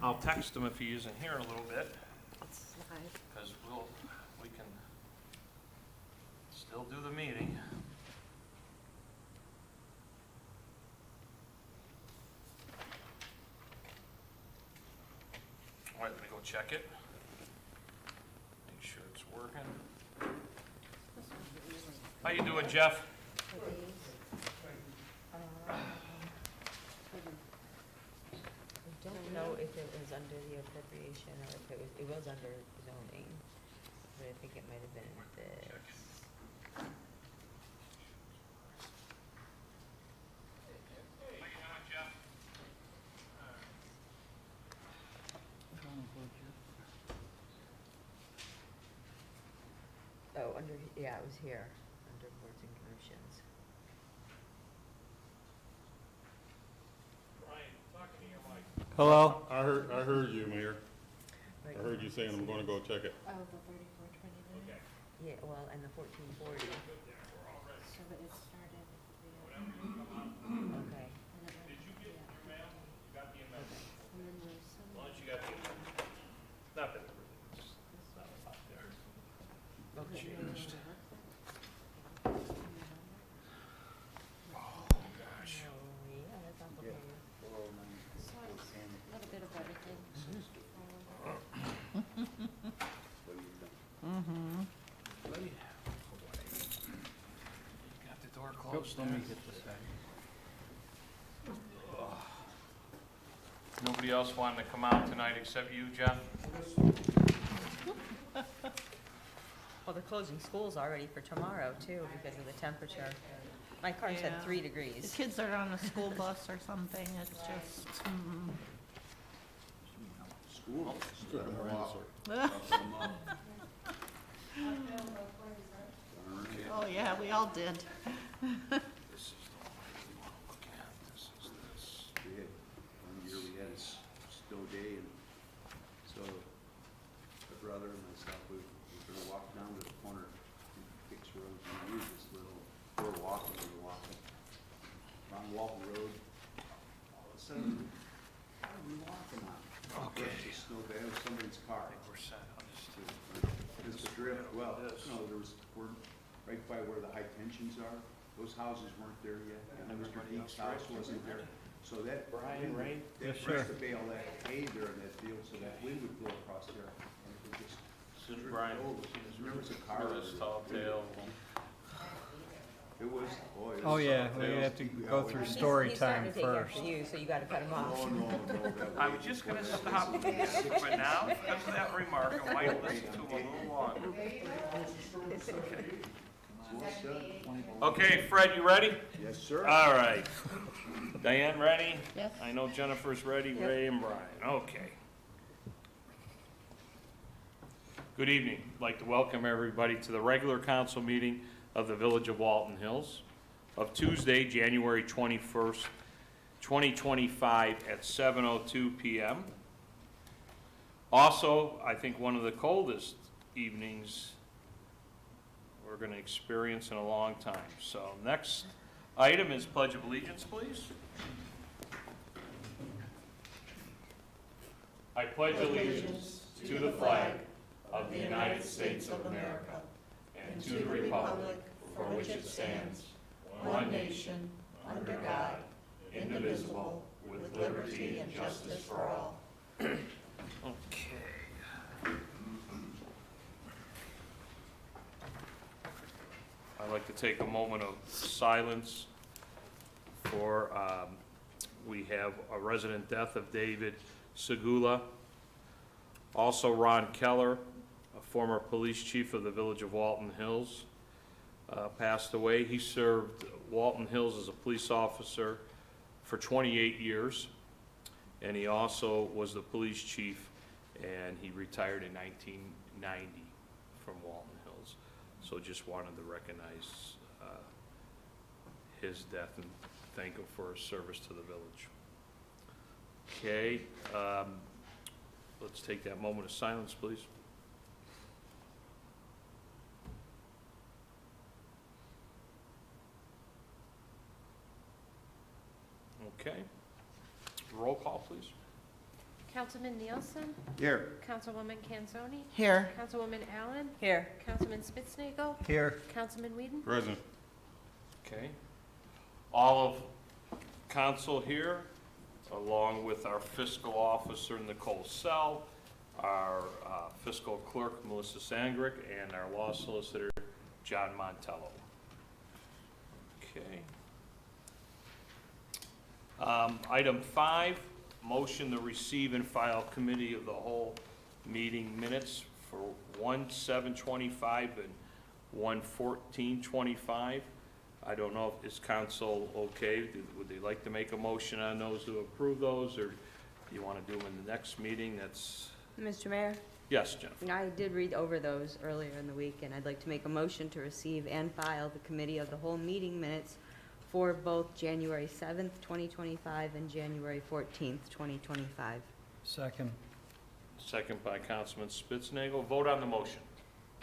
I'll text him if he isn't here in a little bit, It's live. because we can still do the meeting. All right, let me go check it. Make sure it's working. How you doing, Jeff? I don't know if it was under the appropriation or if it was under zoning, but I think it might have been this. Oh, yeah, it was here, under boards and commissions. Brian, talk to me, your mic. Hello? I heard you, Mayor. Right I heard you now, saying I'm gonna go check it. Oh, the 3429. Okay. Yeah, well, and the 1440, Good there, we're all ready. So it started with Whenever you come out. okay. and it Did went, you get your mail? You got the amendment? and then there's some. As long as you got the amendment. Not that it's not a lot there. Okay. Changed. Oh, yeah, that's complicated. So it's a little bit of everything. Ready? Got the door closed there. Nobody else wanted to come out tonight except you, Jeff? Well, they're closing schools already for tomorrow too because of the temperature. My car said Yeah. 3 The degrees. kids are on a school bus or something, it's just, School. oh yeah, we all did. This is the one you want to look at. This is this. We had, one year we had a snow day, and so my brother and myself, we were gonna walk down to the corner, Hicks Road, and we use this little, we're walking on Walton Road. All of a sudden, what are we walking on? Okay. It's a snow day, it was somebody's car. I think we're set. I'll just do It's the drift, well, no, we're right by where the high tensions are, those houses weren't there yet, and Mr. Deek's house wasn't there. So that, Brian, Ray? they Yes, used sir. to bale that hay there in that field, so that wind would blow across there. And it would just This is Brian. Remember, it's a car. Remember this tall tale? It was, boy. it Oh, was yeah, something we else. have to Yeah, go we- through He's story starting time to take first. after you, so you gotta cut him off. Oh, no, that I way was just before gonna that. stop, but now, because of that remark, I might listen to him a little longer. Almost done. Okay, Fred, you ready? Yes, sir. All right. Diane, ready? Yes. I know Jennifer's ready, Yep. Ray and Brian, okay. Good evening. I'd like to welcome everybody to the regular council meeting of the Village of Walton Hills of Tuesday, January 21st, 2025 at 7:02 PM. Also, I think one of the coldest evenings we're going to experience in a long time. So next item is Pledge of Allegiance, please. I pledge allegiance to the flag of the United States of America and to the republic for which it stands, one nation, under God, indivisible, with liberty and justice for all. Okay. I'd like to take a moment of silence for, we have a resident death of David Segula. Also Ron Keller, a former police chief of the Village of Walton Hills, passed away. He served Walton Hills as a police officer for 28 years, and he also was the police chief, and he retired in 1990 from Walton Hills. So just wanted to recognize his death and thank him for his service to the village. Okay, let's take that moment of silence, please. Okay, roll call, please. Councilman Nielsen? Here. Councilwoman Kanzoni? Here. Councilwoman Allen? Here. Councilman Spitznagel. Here. Councilman Whedon? Present. Okay. All of council here, along with our fiscal officer Nicole Sell, our fiscal clerk Melissa Sangrick, and our law solicitor John Montello. Okay. Item 5, motion to receive and file committee of the whole meeting minutes for 1/7/25 and 1/14/25. I don't know, if is council okay? Would they like to make a motion on those to approve those, or do you want to do them in the next meeting? That's, Mr. Mayor, yes, Jennifer. I did read over those earlier in the week, and I'd like to make a motion to receive and file the committee of the whole meeting minutes for both January 7th, 2025 and January 14th, 2025. Second. Second by Councilman Spitznagel. Vote on the motion.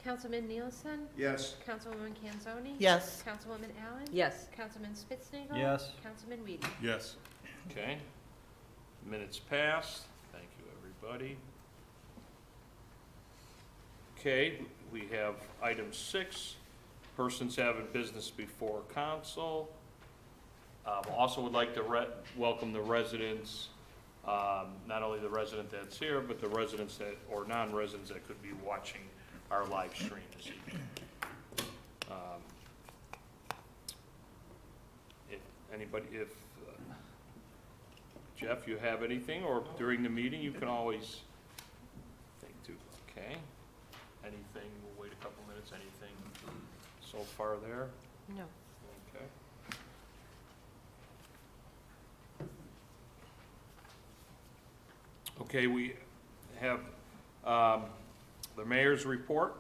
Councilman Nielsen? Yes. Councilwoman Kanzoni? Yes. Councilwoman Allen? Yes. Councilman Spitznagel. Yes. Councilman Whedon? Yes. Okay. Minutes passed. Thank you, everybody. Okay, we have item 6, persons having business before council. Also would like to welcome the residents, not only the resident that's here, but the residents that, or non-residents that could be watching our live stream this evening. If anybody, Jeff, you have anything, or during the meeting, you can always think too, okay? Anything, we'll wait a couple minutes, anything so far there? No. Okay. Okay, we have the mayor's report.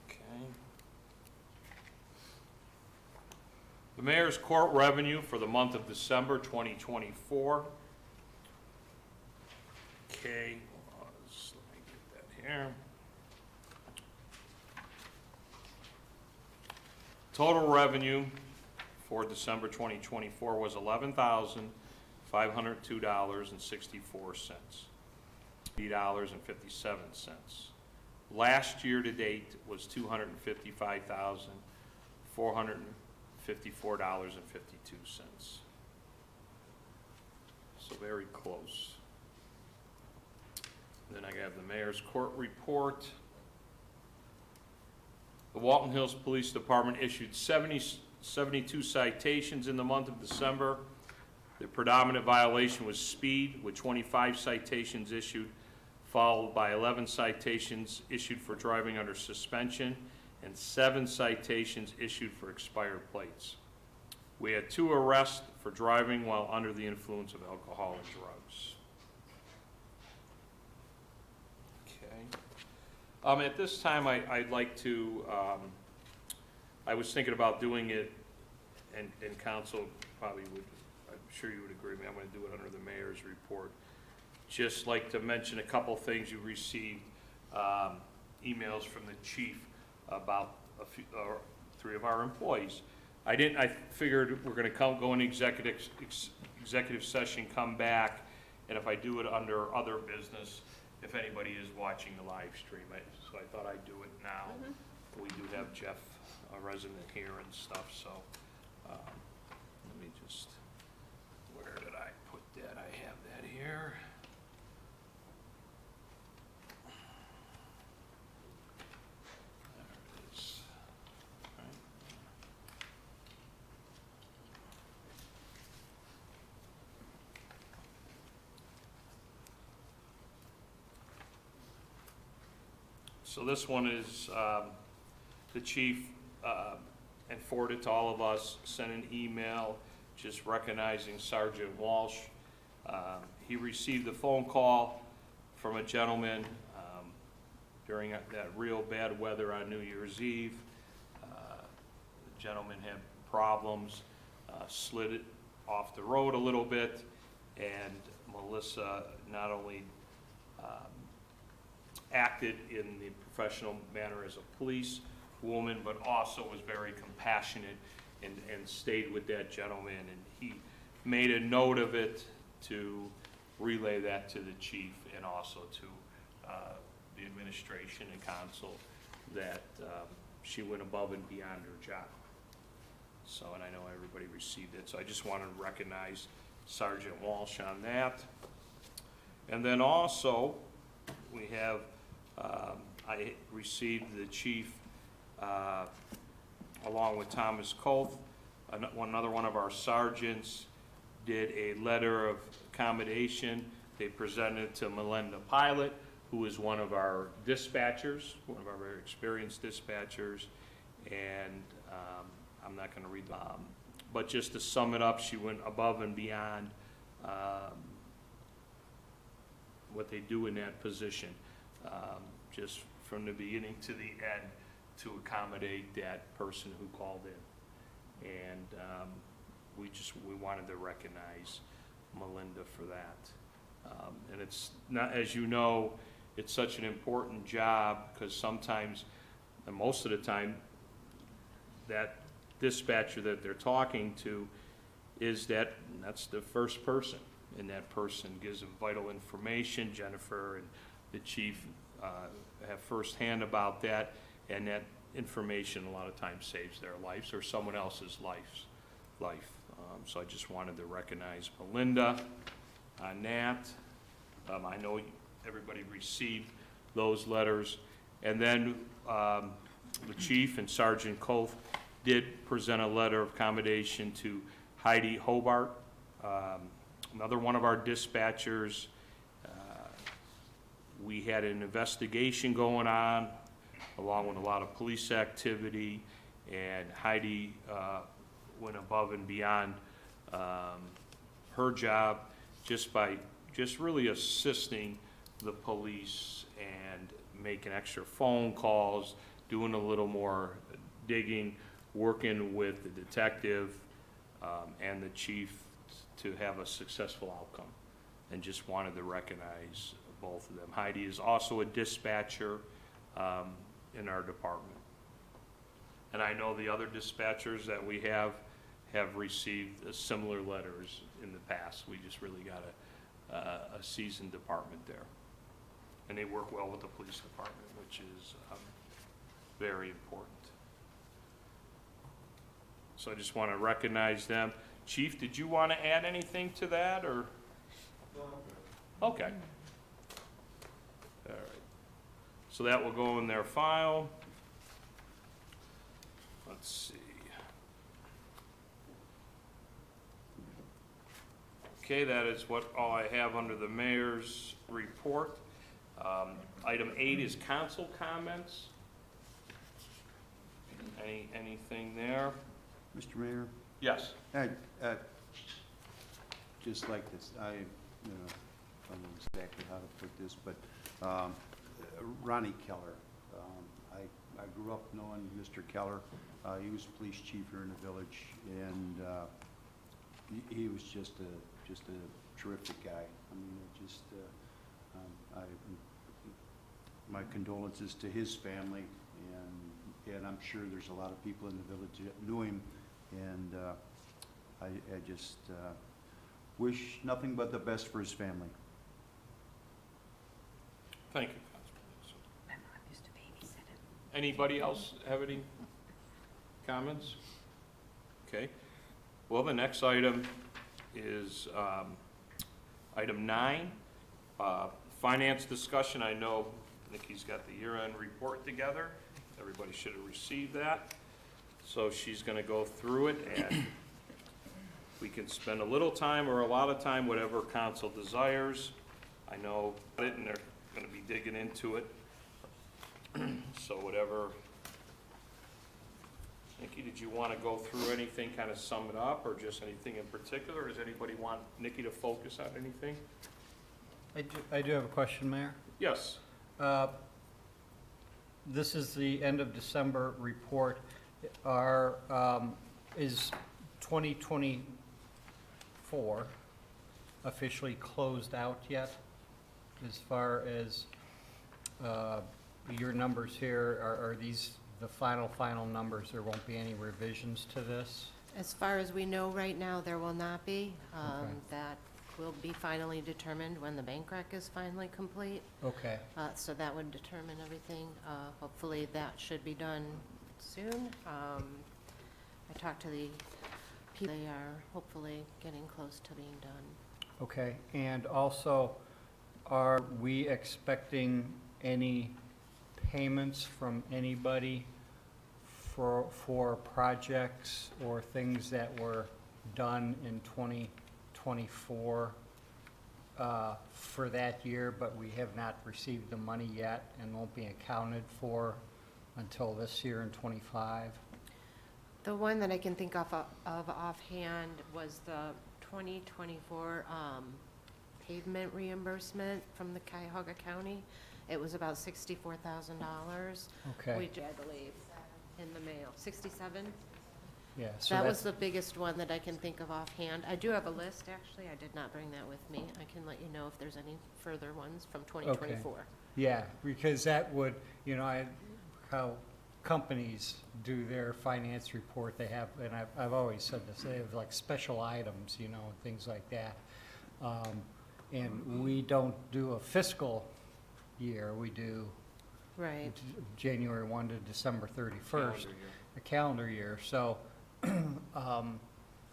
Okay. The mayor's court revenue for the month of December 2024. Okay, let me get that here. Total revenue for December 2024 was $11,502.64, $3.57. Last year to date was $255,454.52. So very close. Then I have the mayor's court report. The Walton Hills Police Department issued 72 citations in the month of December. The predominant violation was speed, with 25 citations issued, followed by 11 citations issued for driving under suspension and 7 citations issued for expired plates. We had 2 arrests for driving while under the influence of alcohol and drugs. At this time, I'd like to, I was thinking about doing it, and council probably would, I'm sure you would agree with me, I'm going to do it under the mayor's report. Just like to mention a couple things. You received emails from the chief about a few, 3 of our employees. I figured we're going to go in executive session, come back, and if I do it under other business, if anybody is watching the live stream, so I thought I'd do it now. We do have Jeff, a resident here and stuff, so let me just, where did I put that? I have that here. There it is. All right. So this one is, the chief, and forwarded to all of us, sent an email just recognizing Sergeant Walsh. He received a phone call from a gentleman during that real bad weather on New Year's Eve. The gentleman had problems, slid it off the road a little bit, and Melissa not only acted in the professional manner as a police woman, but also was very compassionate and stayed with that gentleman. And he made a note of it to relay that to the chief and also to the administration and council that she went above and beyond her job. So, and I know everybody received it, so I just wanted to recognize Sergeant Walsh on that. And then also, we have, I received the chief, along with Thomas Kolth, another one of our sergeants, did a letter of accommodation. They presented it to Melinda Pilot, who is one of our dispatchers, one of our very experienced dispatchers, and I'm not gonna read, but just to sum it up, she went above and beyond what they do in that position, just from the beginning to the end, to accommodate that person who called in. And we wanted to recognize Melinda for that. And it's not, as you know, it's such an important job, because sometimes, and most of the time, that dispatcher that they're talking to that's the first person, and that person gives them vital information. Jennifer and the chief have firsthand about that, and that information a lot of times saves their lives or someone else's life. So I just wanted to recognize Melinda on that. I know everybody received those letters. And then the chief and Sergeant Kolth did present a letter of accommodation to Heidi Hobart, another one of our dispatchers. We had an investigation going on, along with a lot of police activity, and Heidi went above and beyond her job by really assisting the police and making extra phone calls, doing a little more digging, working with the detective and the chief to have a successful outcome, and just wanted to recognize both of them. Heidi is also a dispatcher in our department. And I know the other dispatchers that we have received similar letters in the past. We just really got a seasoned department there. And they work well with the police department, which is very important. So I just want to recognize them. Chief, did you want to add anything to that, or? Okay. All right. So that will go in their file. Let's see. Okay, that is all I have under the mayor's report. Item 8 is council comments. Anything there? Mr. Mayor? Yes. Just like this, I don't know exactly how to put this, but Ronnie Keller. I grew up knowing Mr. Keller. He was police chief here in the village, and he was just a terrific guy. I mean, my condolences to his family, and I'm sure there's a lot of people in the village that knew him, and I just wish nothing but the best for his family. Thank you, Councilman. My mom used to babysit him. Anybody else have any comments? Okay. Well, the next item is item 9, finance discussion. I know Nikki's got the year-end report together. Everybody should have received that. So she's going to go through it, and we can spend a little time or a lot of time, whatever council desires. I know it, and they're going to be digging into it. So whatever. Nikki, did you want to go through anything, kind of sum it up, or just anything in particular? Does anybody want Nikki to focus on anything? I do have a question, Mayor. Yes. This is the end of December report. Is 2024 officially closed out yet? As far as your numbers here, are these the final numbers? There won't be any revisions to this? As far as we know right now, there will not be. Okay. That will be finally determined when the bank rec is finally complete. Okay, So that would determine everything. Hopefully that should be done soon. I talked to the people, they are hopefully getting close to being done. okay. And also, are we expecting any payments from anybody for projects or things that were done in 2024 for that year, but we have not received the money yet and won't be accounted for until this year in +25? The one that I can think of offhand was the 2024 pavement reimbursement from the Cuyahoga County. It was about $64,000. Okay, Which I believe in the mail, 67? yeah, so That was that's, the biggest one that I can think of offhand. I do have a list, actually. I did not bring that with me. I can let you know if there's any further ones from 2024. yeah, because that would, how companies do their finance report, they have, and I've always said this, they have like special items, and things like that. And we don't do a fiscal year, we do Right. January 1 to December 31st, Calendar year. a calendar year. So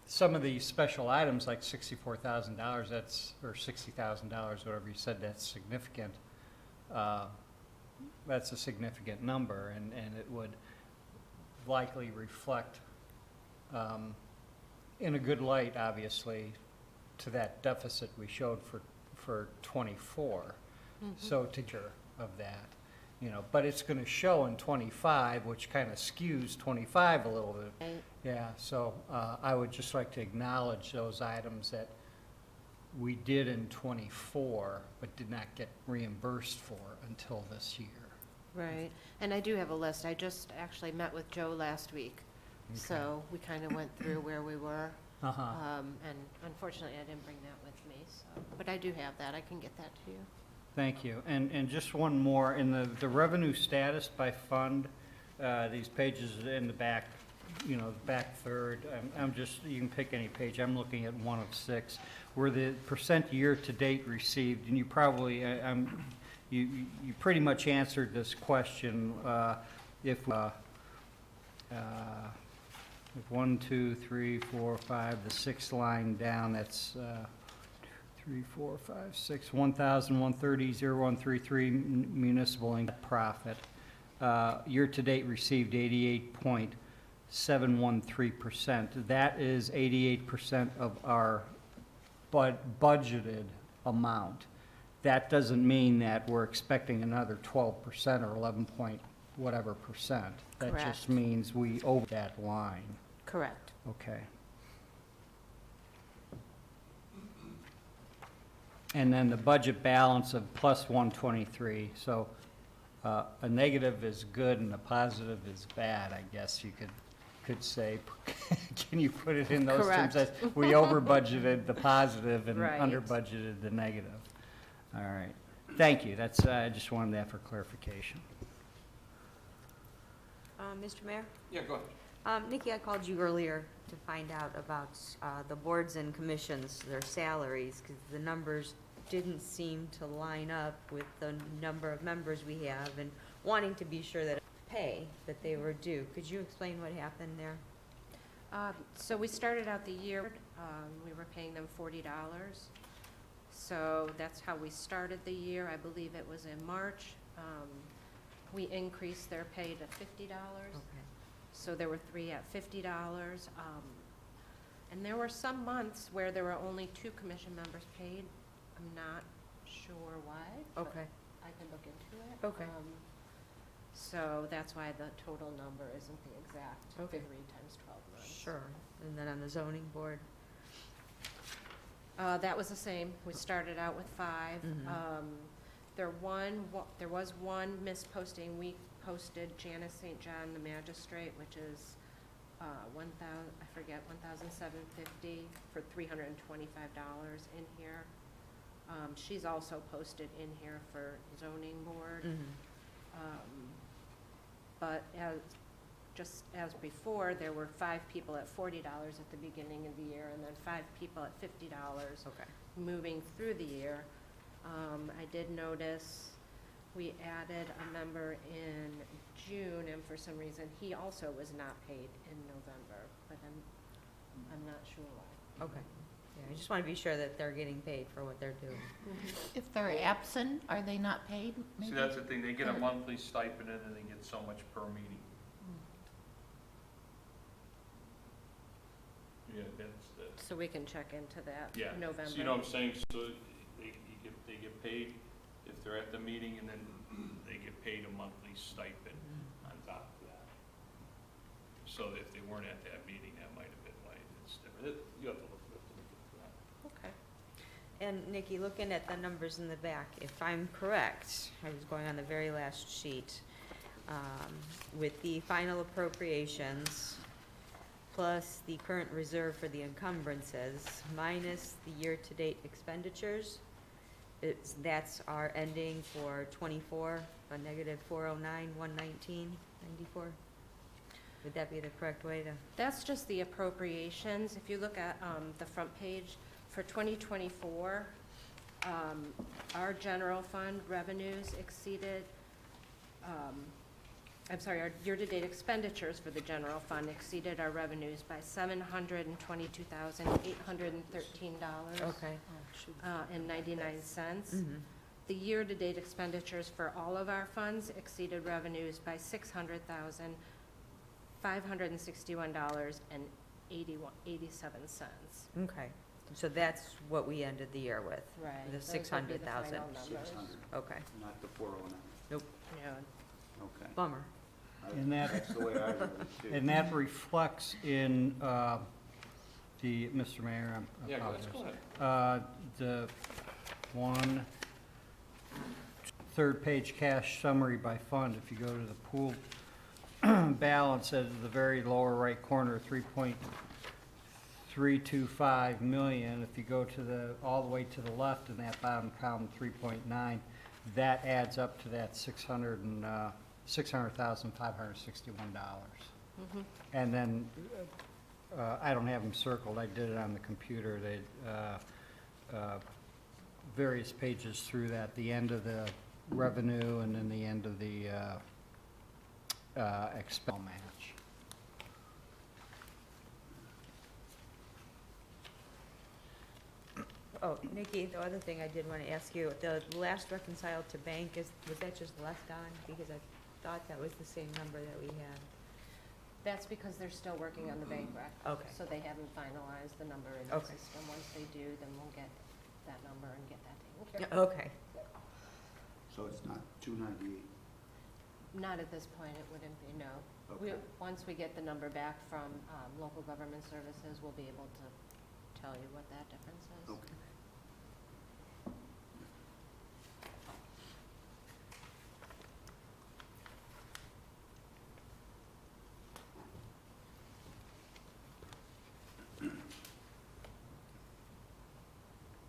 some of these special items, like $64,000, or $60,000, whatever you said, that's significant. That's a significant number, and it would likely reflect in a good light, obviously, to that deficit we showed for '24. So picture of that, but it's going to show in '25, which kind of skews '25 a little bit. Right. Yeah, so I would just like to acknowledge those items that we did in '24, but did not get reimbursed for until this year. Right. And I do have a list. I just actually met with Joe last week. Okay. So we kind of went through where we were. Uh-huh. And unfortunately, I didn't bring that with me, so, but I do have that. I can get that to you. Thank you. And just one more, in the revenue status by fund, these pages in the back, back third, I'm just, you can pick any page, I'm looking at 1 of 6, where the percent year-to-date received, and you probably, you pretty much answered this question, if 1, 2, 3, 4, 5, the 6th line down, that's 3, 4, 5, 6, 1,130, 0133 municipal profit. Year-to-date received 88.713%. That is 88% of our budgeted amount. That doesn't mean that we're expecting another 12% or 11 point whatever percent. That Correct. just means we over that line. Correct. Okay. And then the budget balance of plus 123, so a negative is good and a positive is bad, I guess you could say. Can you put it in those terms? Correct. That we over budgeted the positive and Right. under budgeted the negative. All right. Thank you. That's, I just wanted that for clarification. Mr. Mayor? Yeah, go ahead. Nikki, I called you earlier to find out about the boards and commissions, their salaries, because the numbers didn't seem to line up with the number of members we have, and wanting to be sure that pay that they were due. Could you explain what happened there? So we started out the year, we were paying them $40. So that's how we started the year. I believe it was in March. We increased their pay to $50. Okay. So there were 3 at $50. And there were some months where there were only 2 commission members paid. I'm not sure why. but Okay. I can look into it. Okay. So that's why the total number isn't the exact Okay. 3 times 12 months. Sure. And then on the zoning board? That was the same. We started out with 5. Mhm. There was one misposting. We posted Janice St. John, the magistrate, which is $1,750 for $325 in here. She's also posted in here for zoning board. But just as before, there were 5 people at $40 at the beginning of the year, and then 5 people at $50. Okay. moving through the year. I did notice we added a member in June, and for some reason, he also was not paid in November, but I'm not sure why. Okay. Yeah, I just want to be sure that they're getting paid for what they're doing. If they're absent, are they not paid? See, maybe? that's the thing, they get a monthly stipend and then they get so much per meeting. Yeah, that's, So we can check into that, yeah. November. So you know what I'm saying, so they get paid if they're at the meeting, and then they get paid a monthly stipend on top of that. So if they weren't at that meeting, that might have been why it's different. You have to look into that. Okay. And Nikki, looking at the numbers in the back, if I'm correct, I was going on the very last sheet, with the final appropriations plus the current reserve for the encumbrances minus the year-to-date expenditures, that's our ending for '24, a negative 409, 119, 94. Would that be the correct way to? That's just the appropriations. If you look at the front page, for 2024, our general fund revenues exceeded, our year-to-date expenditures for the general fund exceeded our revenues by $722,813. Okay. And 99 cents. Mm-hmm. The year-to-date expenditures for all of our funds exceeded revenues by $600,561.87. Okay, so that's what we ended the year with? Right. The Those would be the 600,000. final numbers. 600, Okay, not the 409. Yeah. Okay. bummer. And that- That's the way I read it, too. And that reflects in the, Mr. Mayor, I Yeah, apologize. go ahead. The third page cash summary by fund, if you go to the pool balance at the very lower right corner, 3.325 million. If you go to all the way to the left in that bottom column, 3.9, that adds up to that $600,561. And then, I don't have them circled, I did it on the computer, various pages through that, the end of the revenue and then the end of the expel match. Oh, Nikki, the other thing I did want to ask you, the last reconciled to bank, was that just left on? Because I thought that was the same number that we had. That's because they're still working on the bank rec. Okay. So they haven't finalized the number in the Okay. system. Once they do, then we'll get that number and get that taken care of. Okay, So it's not 298? Not at this point, it wouldn't be, no. Okay. Once we get the number back from local government services, we'll be able to tell you what that difference is. Okay.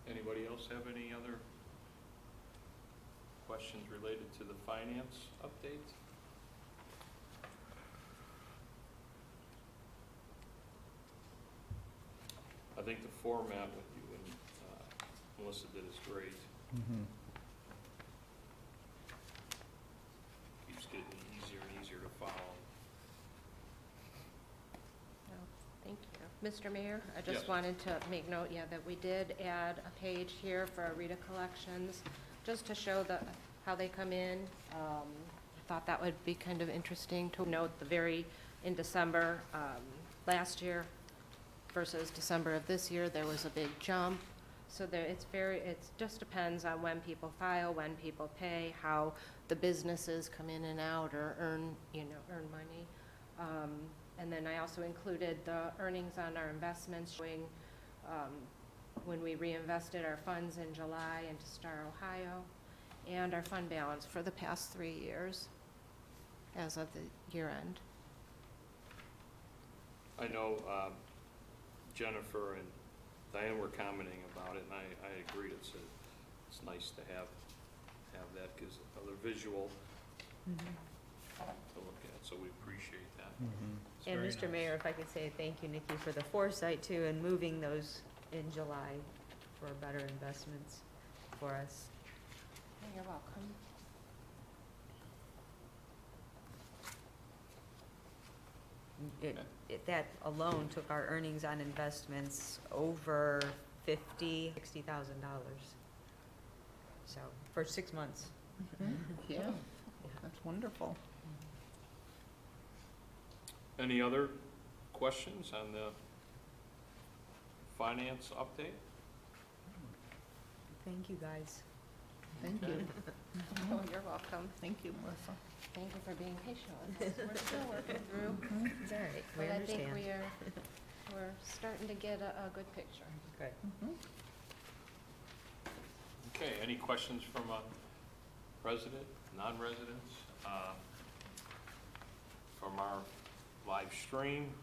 Anybody else have any other questions related to the finance update? I think the format with you and Melissa did is great. Keeps getting easier and easier to follow. Thank you. Mr. Mayor, I Yes. just wanted to make note, that we did add a page here for our Rita collections, just to show how they come in. I thought that would be kind of interesting to note in December last year versus December of this year, there was a big jump. So it just depends on when people file, when people pay, how the businesses come in and out or earn money. And then I also included the earnings on our investments, showing when we reinvested our funds in July into Star Ohio, and our fund balance for the past 3 years as of the year end. I know Jennifer and Diane were commenting about it, and I agreed. It's nice to have that, because other visual to look at, so we appreciate that. It's and very Mr. nice. Mayor, if I could say thank you, Nikki, for the foresight too, and moving those in July for better investments for us. You're welcome. That alone took our earnings on investments over $60,000. So, for 6 months. Yeah, that's wonderful. Any other questions on the finance update? Thank you, guys. Thank you. Oh, you're welcome. Thank you, Melissa. Thank you for being patient with us. We're still working through, It's all right, we but I think understand. we're starting to get a good picture. Good. Okay, any questions from resident, non-residents, from our live stream?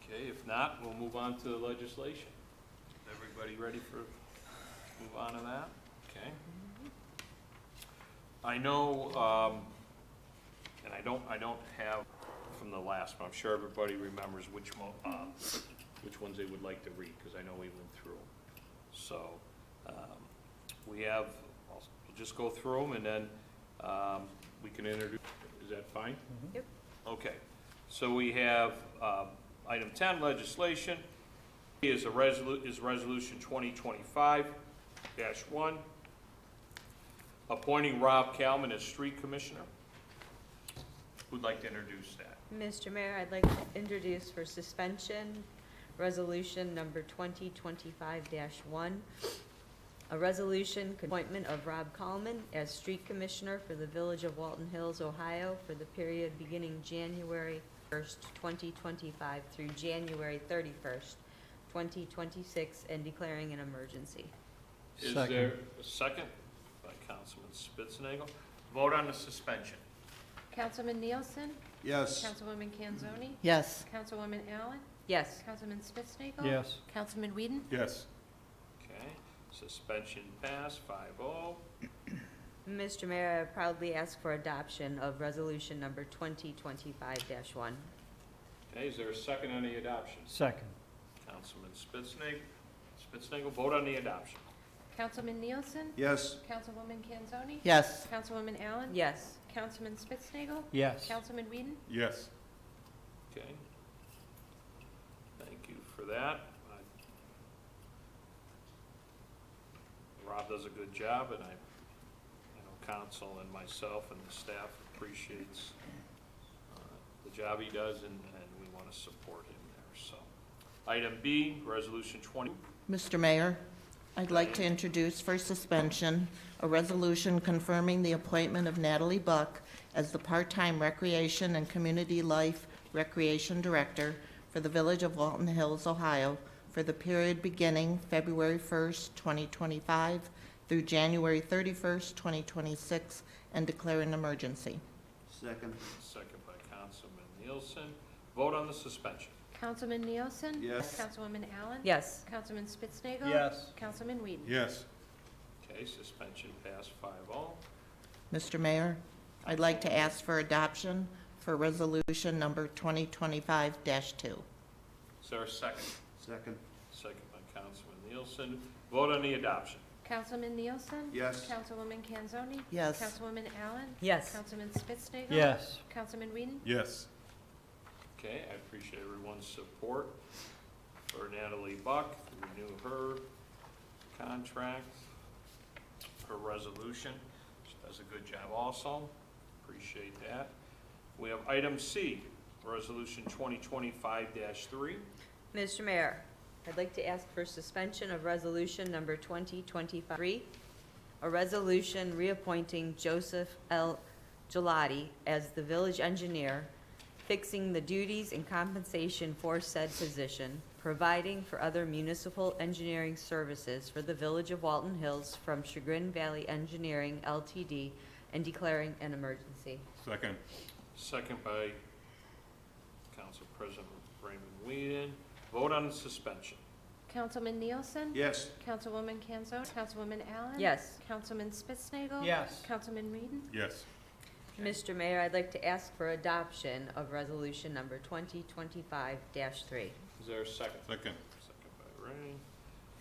Okay, if not, we'll move on to the legislation. Everybody ready for, move on to that? Okay. I know, and I don't have from the last one, I'm sure everybody remembers which ones they would like to read, because I know we went through them. So, we have, we'll just go through them, and then we can introduce, is that fine? Yep. Okay, so we have item 10, legislation, is resolution 2025-1, appointing Rob Kalman as street commissioner. Who'd like to introduce that? Mr. Mayor, I'd like to introduce for suspension, resolution number 2025-1, a resolution appointment of Rob Kalman as street commissioner for the Village of Walton Hills, Ohio, for the period beginning January 1st, 2025 through January 31st, 2026, and declaring an emergency. Is Second. there a second by Councilman Spitznagel? Vote on the suspension. Councilman Nielsen? Yes. Councilwoman Kanzoni? Yes. Councilwoman Allen? Yes. Councilman Spitznagel. Yes. Councilman Whedon? Yes. Okay, suspension passed, 5-0. Mr. Mayor, I proudly ask for adoption of resolution number 2025-1. Okay, is there a second on the adoption? Second. Councilman Spitznagel, vote on the adoption. Councilman Nielsen? Yes. Councilwoman Kanzoni? Yes. Councilwoman Allen? Yes. Councilman Spitznagel. Yes. Councilman Whedon? Yes. Okay. Thank you for that. Rob does a good job, and I know council and myself and the staff appreciates the job he does, and we want to support him there, so. Item B, resolution 20. Mr. Mayor, I'd like to introduce for suspension a resolution confirming the appointment of Natalie Buck as the part-time Recreation and Community Life Recreation Director for the Village of Walton Hills, Ohio, for the period beginning February 1st, 2025 through January 31st, 2026, and declare an emergency. Second. Second by Councilman Nielsen. Vote on the suspension. Councilman Nielsen? Yes. Councilwoman Allen? Yes. Councilman Spitznagel. Yes. Councilman Whedon? Yes. Okay, suspension passed, 5-0. Mr. Mayor, I'd like to ask for adoption for resolution number 2025-2. Is there a second? Second. Second by Councilman Nielsen. Vote on the adoption. Councilman Nielsen? Yes. Councilwoman Kanzoni? Yes. Councilwoman Allen? Yes. Councilman Spitznagel. Yes. Councilman Whedon? Yes. Okay, I appreciate everyone's support for Natalie Buck, to renew her contract, her resolution. She does a good job also. Appreciate that. We have item C, resolution 2025-3. Mr. Mayor, I'd like to ask for suspension of resolution number 2025-3, a resolution reappointing Joseph L. Gelati as the village engineer, fixing the duties and compensation for said position, providing for other municipal engineering services for the Village of Walton Hills from Chagrin Valley Engineering LTD, and declaring an emergency. Second. Second by Council President Raymond Whedon. Vote on the suspension. Councilman Nielsen? Yes. Councilwoman Kanzoni? Councilwoman Allen? Yes. Councilman Spitznagel. Yes. Councilman Whedon? Yes. Mr. Mayor, I'd like to ask for adoption of resolution number 2025-3. Is there a second? Second. Second by Ray.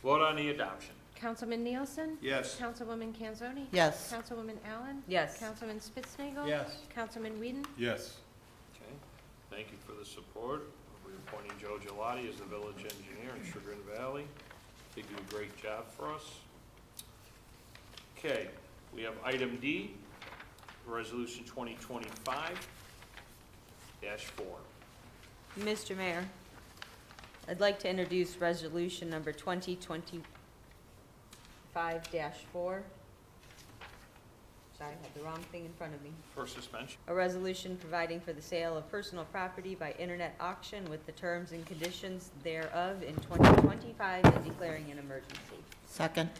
Vote on the adoption. Councilman Nielsen? Yes. Councilwoman Kanzoni? Yes. Councilwoman Allen? Yes. Councilman Spitznagel. Yes. Councilman Whedon? Yes. Okay, thank you for the support. We're appointing Joe Gelati as the village engineer in Sugar Valley. They do a great job for us. Okay, we have item D, resolution 2025-4. Mr. Mayor, I'd like to introduce resolution number 2025-4. Sorry, I had the wrong thing in front of me. For suspension. A resolution providing for the sale of personal property by internet auction with the terms and conditions thereof in 2025 and declaring an emergency. Second.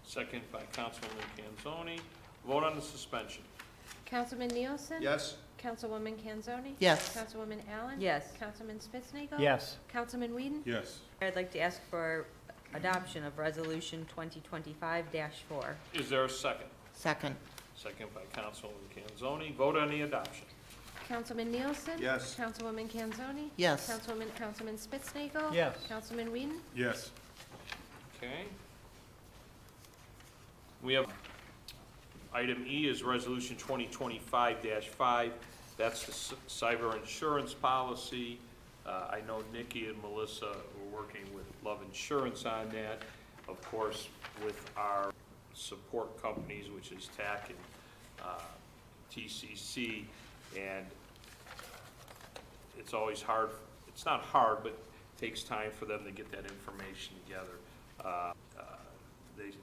Second by Councilwoman Kanzoni. Vote on the suspension. Councilman Nielsen? Yes. Councilwoman Kanzoni? Yes. Councilwoman Allen? Yes. Councilman Spitznagel. Yes. Councilman Whedon? Yes. I'd like to ask for adoption of resolution 2025-4. Is there a second? Second. Second by Councilwoman Kanzoni. Vote on the adoption. Councilman Nielsen? Yes. Councilwoman Kanzoni? Yes. Councilman Spitznagel. Yes. Councilman Whedon? Yes. Okay. We have, item E is resolution 2025-5. That's the cyber insurance policy. I know Nikki and Melissa were working with Love Insurance on that. Of course, with our support companies, which is TAC and TCC, and it's always hard, it's not hard, but it takes time for them to get that information together.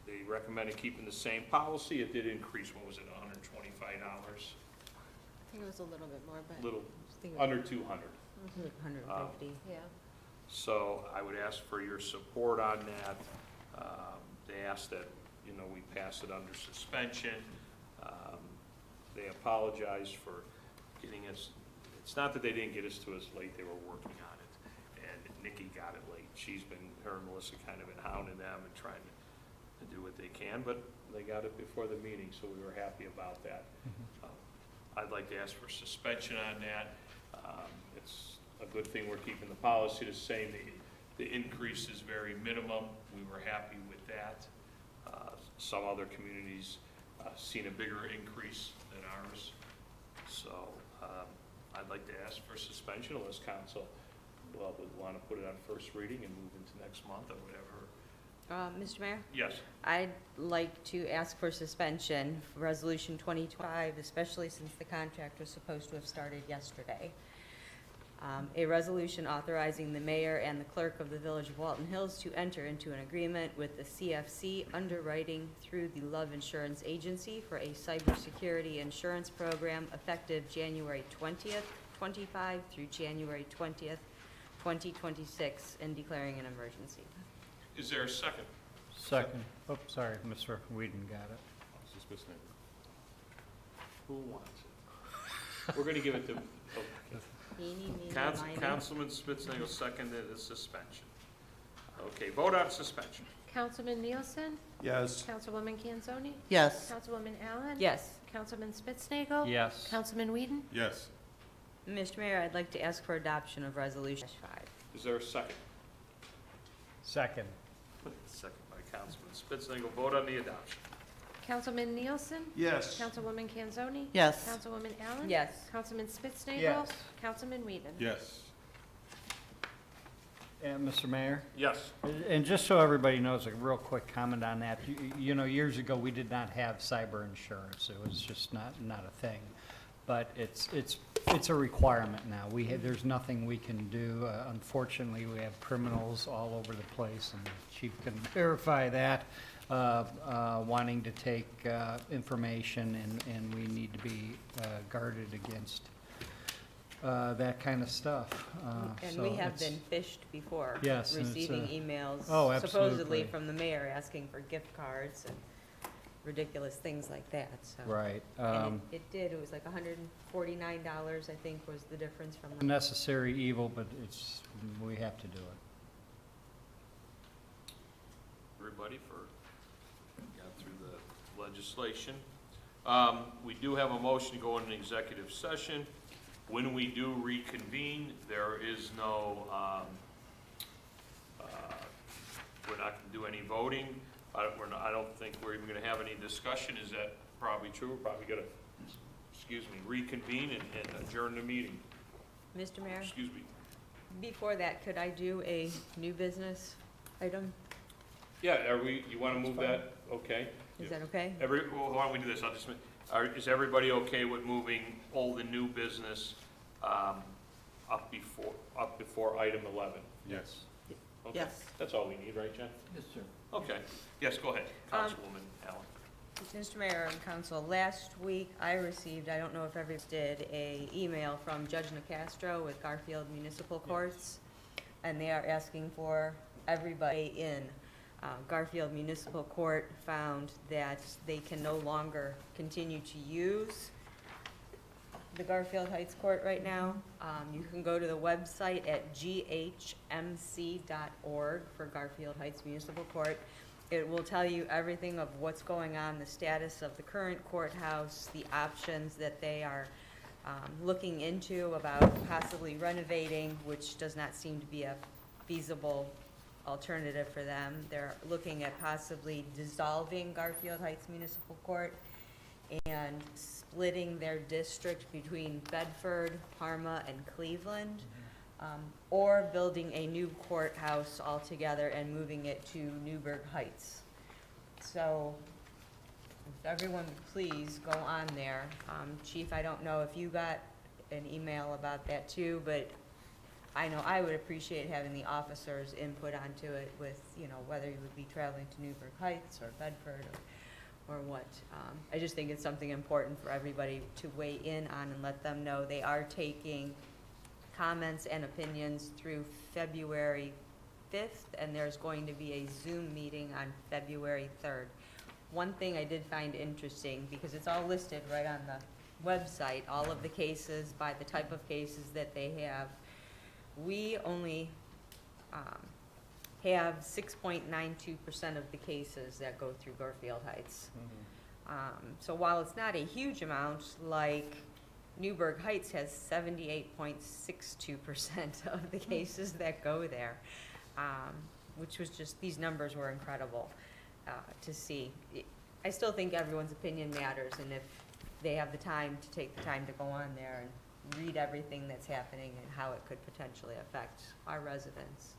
They recommended keeping the same policy. It did increase, what was it, $125? I think it was a little bit more, but, Little, I think it was under 200. 150. yeah. So I would ask for your support on that. They asked that, we pass it under suspension. They apologize for getting us, it's not that they didn't get us to us late, they were working on it. And Nikki got it late. Her and Melissa kind of been hounding them and trying to do what they can, but they got it before the meeting, so we were happy about that. I'd like to ask for suspension on that. It's a good thing we're keeping the policy the same. The increase is very minimum. We were happy with that. Some other communities seen a bigger increase than ours. So I'd like to ask for suspension unless council would want to put it on first reading and move into next month or whatever. Mr. Mayor? Yes. I'd like to ask for suspension for resolution 2025, especially since the contract was supposed to have started yesterday. A resolution authorizing the mayor and the clerk of the Village of Walton Hills to enter into an agreement with the CFC underwriting through the Love Insurance Agency for a cybersecurity insurance program effective January 20th, 25 through January 20th, 2026, and declaring an emergency. Is there a second? Second. Oh, sorry, Mr. Whedon got it. Who wants it? We're going to give it to Eeny, meeny, miny. Councilman Spitznagel seconded the suspension. Okay, vote on suspension. Councilman Nielsen? Yes. Councilwoman Kanzoni? Yes. Councilwoman Allen? Yes. Councilman Spitznagel. Yes. Councilman Whedon? Yes. Mr. Mayor, I'd like to ask for adoption of resolution 5. Is there a second? Second. Second by Councilman Spitznagel. Vote on the adoption. Councilman Nielsen? Yes. Councilwoman Kanzoni? Yes. Councilwoman Allen? Yes. Councilman Spitznagel. Yes. Councilman Whedon? Yes. And Mr. Mayor? Yes. And just so everybody knows, a real quick comment on that. Years ago, we did not have cyber insurance. It was just not a thing. But it's a requirement now. There's nothing we can do. Unfortunately, we have criminals all over the place, and the chief can verify that, wanting to take information, and we need to be guarded against that kind of stuff. And So we have it's- been fished before. Yes, and it's, Receiving emails. Oh, Supposedly absolutely. from the mayor asking for gift cards and ridiculous things like that, so. Right. And it was like $149, I think, was the difference from. the Necessary evil, but we have to do it. Everybody got through the legislation. We do have a motion to go into an executive session. When we do reconvene, there is no do any voting. I don't think we're even gonna have any discussion. Is that probably true? We're probably gonna, reconvene and adjourn the meeting. Mr. Mayor, Excuse me. before that, could I do a new business item? Yeah, you wanna move that? Okay. Is that okay? Well, why don't we do this? Is everybody okay with moving old and new business, up before item 11? Yes. Okay. Yes. That's all we need, right, Jen? Yes, sir. Okay. Yes, go ahead, Councilwoman Allen. Mr. Mayor and Council, last week I received, I don't know if everyone did, a email from Judge Nicastro with Garfield Municipal Courts, and they are asking for everybody in. Garfield Municipal Court found that they can no longer continue to use the Garfield Heights Court right now. You can go to the website at ghmc.org for Garfield Heights Municipal Court. It will tell you everything of what's going on, the status of the current courthouse, the options that they are looking into about possibly renovating, which does not seem to be a feasible alternative for them. They're looking at possibly dissolving Garfield Heights Municipal Court and splitting their district between Bedford, Parma, and Cleveland, or building a new courthouse altogether and moving it to Newburgh Heights. So, if everyone would please go on there. Chief, I don't know if you got an email about that too, but I know I would appreciate having the officers' input onto it with, whether you would be traveling to Newburgh Heights or Bedford or what. I just think it's something important for everybody to weigh in on and let them know. They are taking comments and opinions through February 5th, and there's going to be a Zoom meeting on February 3rd. One thing I did find interesting, because it's all listed right on the website, all of the cases by the type of cases that they have. We only have 6.92% of the cases that go through Garfield Heights. So while it's not a huge amount, like Newburgh Heights has 78.62% of the cases that go there, which was just, these numbers were incredible to see. I still think everyone's opinion matters, and if they have the time to take the time to go on there and read everything that's happening and how it could potentially affect our residents.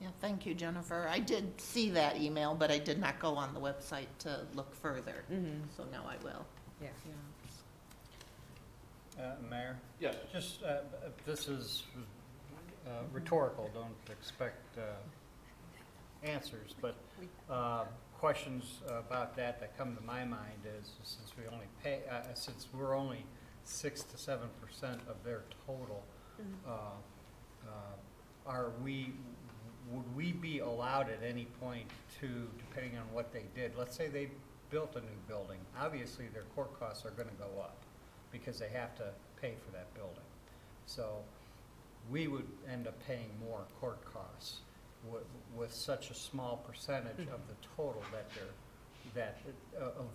Yeah, thank you, Jennifer. I did see that email, but I did not go on the website to look further, so now I will. Yeah. Mayor? Yes. Just, this is rhetorical, don't expect answers, but questions about that come to my mind is, since we only pay, since we're only 6 to 7% of their total, would we be allowed at any point to, depending on what they did, let's say they built a new building, obviously their court costs are gonna go up because they have to pay for that building. So we would end up paying more court costs with such a small percentage of the total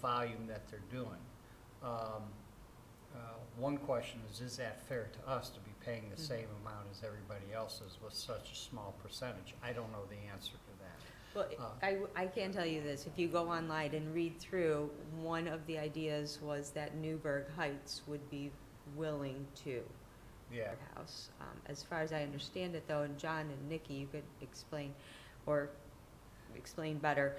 volume that they're doing. One question is that fair to us to be paying the same amount as everybody else's with such a small percentage? I don't know the answer to that. Well, I can tell you this, if you go online and read through, one of the ideas was that Newburgh Heights would be willing to Yeah. courthouse. As far as I understand it though, and John and Nikki, you could explain better.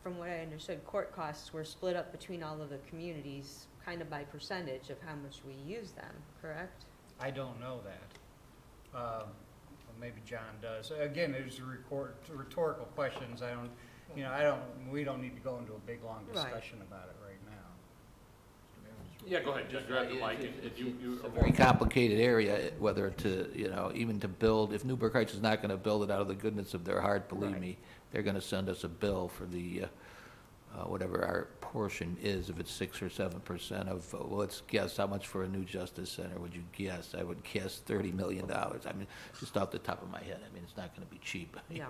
From what I understood, court costs were split up between all of the communities kind of by percentage of how much we use them, correct? I don't know that. Well, maybe John does. Again, there's rhetorical questions. We don't need to go into a big, long discussion about it right now. Yeah, go ahead, just grab the mic and you. It's a very complicated area, whether to, even to build, if Newburgh Heights is not gonna build it out of the goodness of their heart, believe Right. me, they're gonna send us a bill for the, whatever our portion is, if it's 6 or 7% of, well, let's guess, how much for a new justice center would you guess? I would guess $30 million. I mean, just off the top of my head, it's not gonna be cheap. No.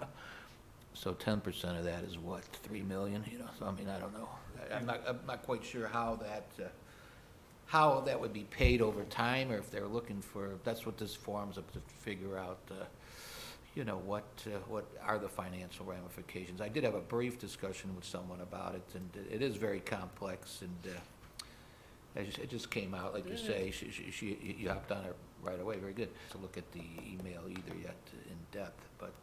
So 10% of that is what, 3 million, so I don't know. I'm not quite sure how that, how that would be paid over time, or if they're looking for, that's what this form's up to figure out, you know, what are the financial ramifications. I did have a brief discussion with someone about it, and it is very complex, and it just came out, like you say, you hopped on it right away, very good. To look at the email either yet in depth, but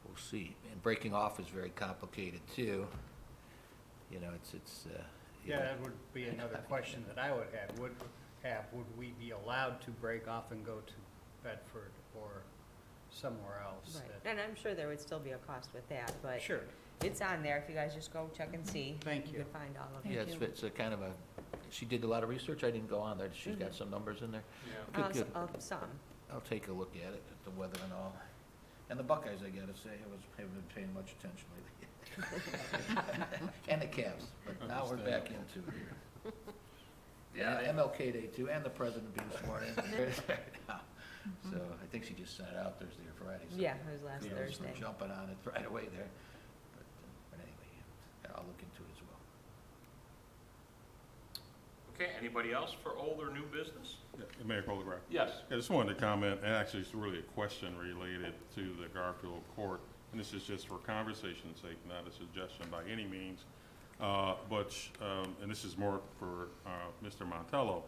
we'll see. And breaking off is very complicated too. You know, it's you Yeah, know, that would be another question that I would have. Would we be allowed to break off and go to Bedford or somewhere else? Right, that- and I'm sure there would still be a cost with that, but Sure. it's on there, if you guys just go check and see. Thank you. You can find all of it. yeah, it's a kind of a, she did a lot of research. I didn't go on there. She's got Mhm. some numbers in there. Yeah. Good, good. Some. I'll take a look at it, at the weather and all. And the Buckeyes, I gotta say, haven't been paying much attention lately. And the Cavs, but now we're back into it here. Yeah, MLK Day too, and the President being sworn in. So I think she just sent it out Thursday or Friday. so Yeah, it was last kudos for Thursday. jumping on it right away there. But anyway, yeah, I'll look into it as well. Okay, anybody else for old or new business? Yeah, Mayor Colgrove. Yes. I just wanted to comment, and actually it's really a question related to the Garfield Court, and this is just for conversation's sake, not a suggestion by any means. And this is more for Mr. Montello.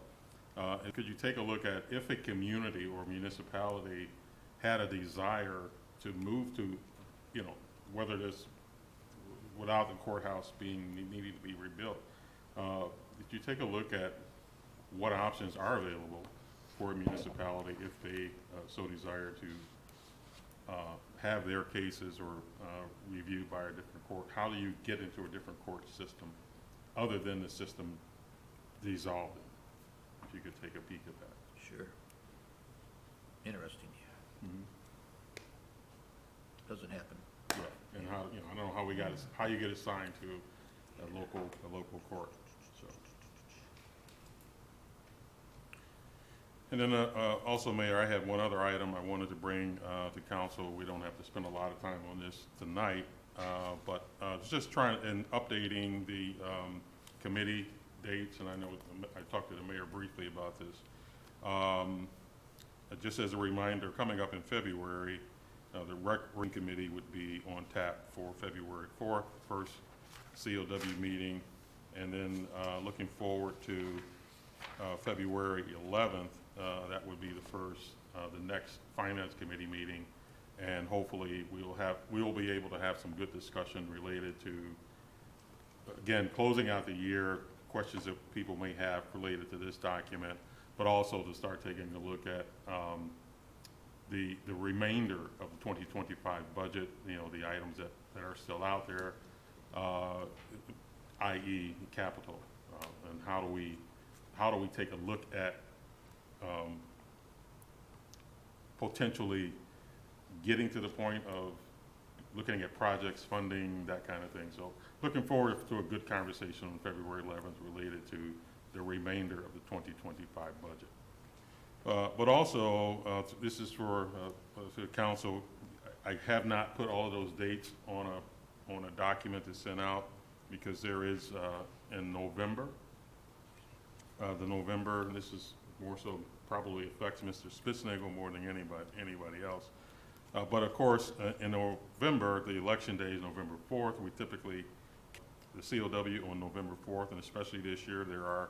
And could you take a look at if a community or municipality had a desire to move to, you know, whether this, without the courthouse needing to be rebuilt, if you take a look at what options are available for a municipality if they so desire to have their cases or reviewed by a different court, how do you get into a different court system other than the system dissolving? If you could take a peek at that. Sure. Interesting. Doesn't happen. Yeah, and how, you know, I don't know how we got, how you get assigned to a local court, so. And then, also, Mayor, I had one other item I wanted to bring, to council. We don't have to spend a lot of time on this tonight, but, it's just trying, and updating the, committee dates, and I know, I talked to the mayor briefly about this. Just as a reminder, coming up in February, the rec committee would be on tap for February 4th, first COW meeting, and then looking forward to February 11th, that would be the next finance committee meeting, and hopefully we will be able to have some good discussion related to, again, closing out the year, questions that people may have related to this document, but also to start taking a look at the remainder of the 2025 budget, you know, the items that are still out there, i.e. capital, and how do we take a look at potentially getting to the point of looking at projects, funding, that kind of thing. So looking forward to a good conversation on February 11th related to the remainder of the 2025 budget. But also, this is for the council. I have not put all of those dates on a document to send out because there is in November, and this is more so probably affects Mr. Spitznagel more than anybody else. But of course, in November, the election day is November 4th. We typically, the COW on November 4th, and especially this year, there are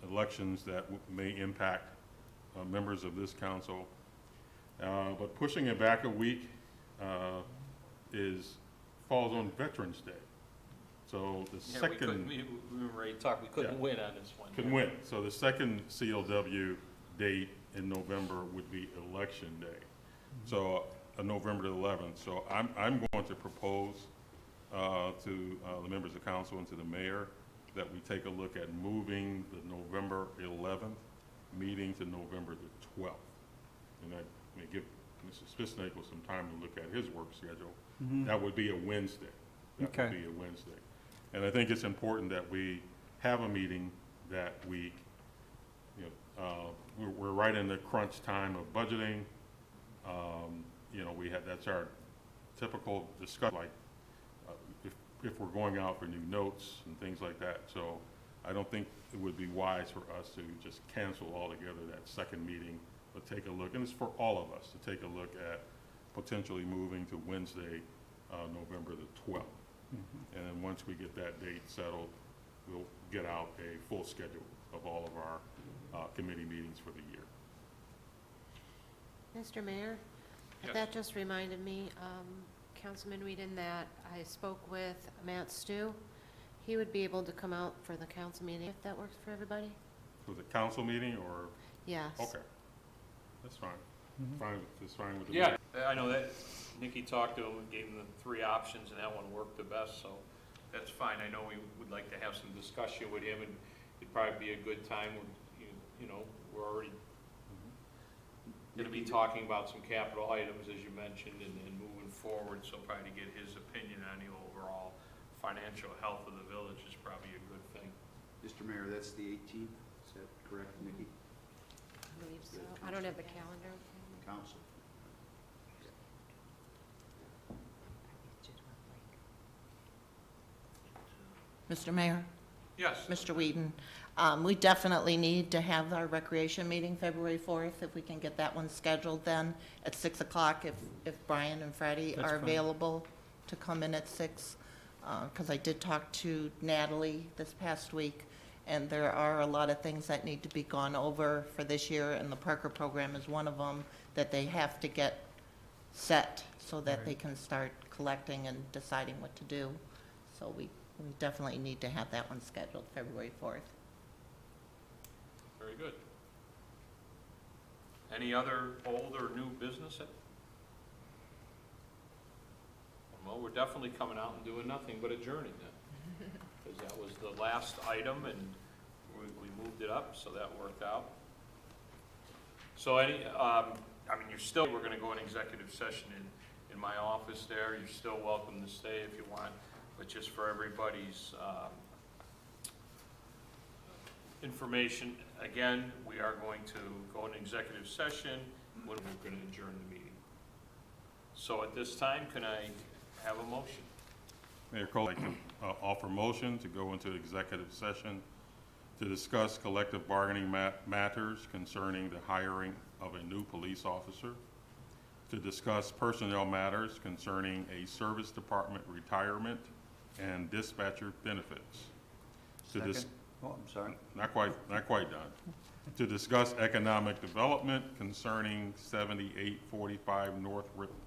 elections that may impact members of this council. But pushing it back a week falls on Veterans Day. So the Yeah, second. we were ready to talk, we couldn't Yeah. win on this one. Couldn't win. So the second CLW date in November would be Election Day. So November the 11th. So I'm going to propose to the members of council and to the mayor that we take a look at moving the November 11th meeting to November the 12th. And that may give Mr. Spitznagel some time to look at his work schedule. That would be a Wednesday. That would Okay. be a Wednesday. And I think it's important that we have a meeting that week. You know, we're right in the crunch time of budgeting. You know, that's our typical discussion, like if we're going out for new notes and things like that. So I don't think it would be wise for us to just cancel altogether that second meeting, but take a look, and it's for all of us to take a look at potentially moving to Wednesday, November the 12th. And then once we get that date settled, we'll get out a full schedule of all of our committee meetings for the year. Mr. Mayor? Yes. That just reminded me, Councilman Whedon, that I spoke with Matt Stew. He would be able to come out for the council meeting, if that works for everybody? Was it council meeting or, Yes. okay, that's fine. It's fine with the. Yeah, I know that, Nikki talked to him and gave him the three options, and that one worked the best, so that's fine. I know we would like to have some discussion with him, and it'd probably be a good time when, you know, we're already gonna be talking about some capital items, as you mentioned, and moving forward, so probably to get his opinion on the overall financial health of the village is probably a good thing. Mr. Mayor, that's the 18th, is that correct, Nikki? I believe so. I don't have the calendar. Council. Mr. Mayor, Yes. Mr. Whedon, we definitely need to have our recreation meeting February 4th, if we can get that one scheduled then at 6 o'clock, if Brian and Freddie That's are fine. available to come in at 6. Because I did talk to Natalie this past week, and there are a lot of things that need to be gone over for this year, and the Parker program is one of them that they have to get set so that they Right. can start collecting and deciding what to do. So we definitely need to have that one scheduled February 4th. Very good. Any other old or new business? Well, we're definitely coming out and doing nothing but adjourning then, because that was the last item, and we moved it up, so that worked out. So you're still, we're gonna go in executive session in my office there. You're still welcome to stay if you want, but just for everybody's information, again, we are going to go in executive session when we're gonna adjourn the meeting. So at this time, can I have a motion? Mayor Cole, I'd like to offer motion to go into executive session to discuss collective bargaining matters concerning the hiring of a new police officer, to discuss personnel matters concerning a service department retirement and dispatcher benefits. Oh, I'm sorry. Not quite done. To discuss economic development concerning 7845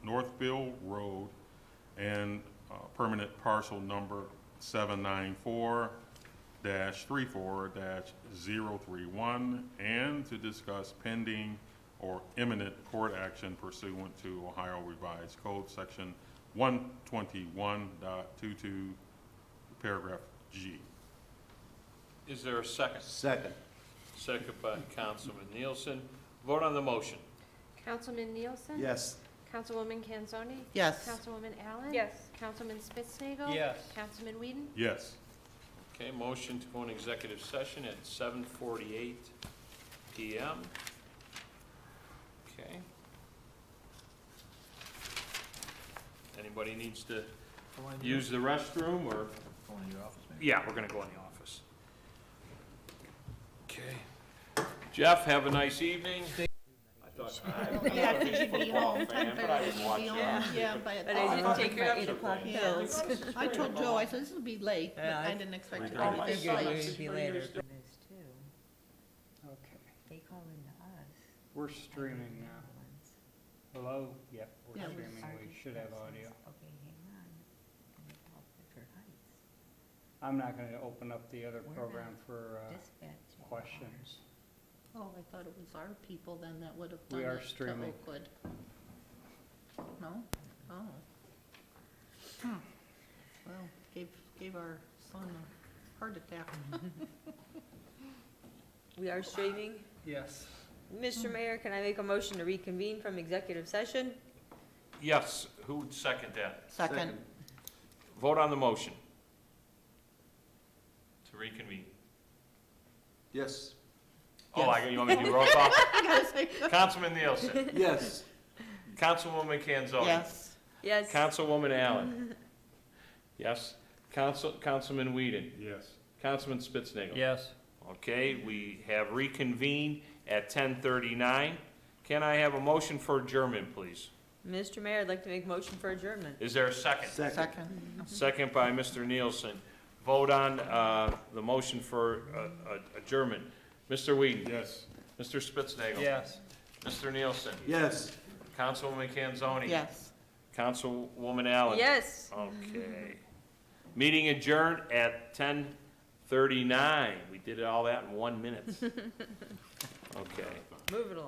Northville Road and permanent parcel number 794-34-031, and to discuss pending or imminent court action pursuant to Ohio Revised Code Section 121.22, paragraph G. Is there a second? Second. Second by Councilman Nielsen. Vote on the motion. Councilman Nielsen? Yes. Councilwoman Kanzoni? Yes. Councilwoman Allen? Yes. Councilman Spitznagel. Yes. Councilman Whedon? Yes. Okay, motion to go in executive session at 7:48 PM. Okay. Anybody needs to use the restroom, or? Go in your office, maybe? Yeah, we're gonna go in the office. Okay. Jeff, have a nice evening. I thought, Yeah, I'm a big football fan, but I didn't watch it. Yeah, but But I didn't take your 8 o'clock bills. I told Joe, I said, this will be late, but I didn't expect it to Oh, be my this son, late. it'd be later. This too. Okay, They call into us. we're streaming now. Hello? Yep, we're Yeah. streaming, we should have audio. Okay, hang on. And they call Clifford Heights. I'm not gonna open up the other We're program for Dispatch. questions. Oh, I thought it was our people then that would have We done are it to streaming. Oakwood. No? Oh. Well, gave our son a heart attack. We are streaming. Yes. Mr. Mayor, can I make a motion to reconvene from executive session? Yes, who would second that? Second. Vote on the motion. To reconvene. Yes. Oh, you want me to do roll call? I gotta say, Councilman Nielsen. Yes. Councilwoman Kanzoni. yes. Yes. Councilwoman Allen. Yes. Councilman Whedon. Yes. Councilman Spitznagel. Yes. Okay, we have reconvened at 10:39. Can I have a motion for adjournment, please? Mr. Mayor, I'd like to make a motion for adjournment. Is there a second? Second. Second by Mr. Nielsen. Vote on the motion for adjournment. Mr. Whedon. Yes. Mr. Spitznagel. Yes. Mr. Nielsen. Yes. Councilwoman Kanzoni. Yes. Councilwoman Allen. Yes. Okay. Meeting adjourned at 10:39. We did all that in 1 minute. Okay. Move it along.